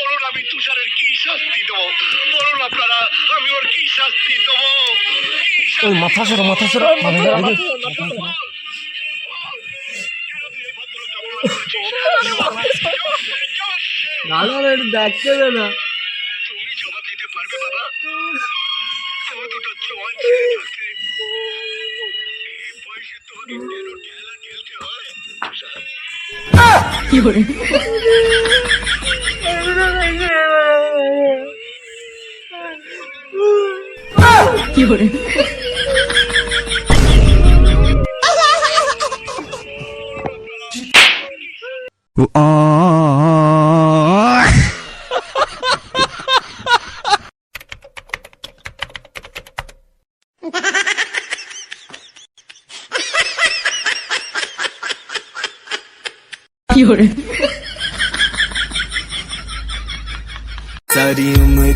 বলুন আমি তুষারের কি শাস্তি দেবো, বলুন আপনারা আমি ওর কি শাস্তি দেবো? মাথা সরা দেখতে দে না। তুমি জবাব দিতে পারবে বাবা? আমার দুটো চোখ ছেড়ে থাকে, এই বয়সে তোমাকে কেন ঠেলা ঠেলতে হয়? কি করে কি করে কি করে सारी उम्र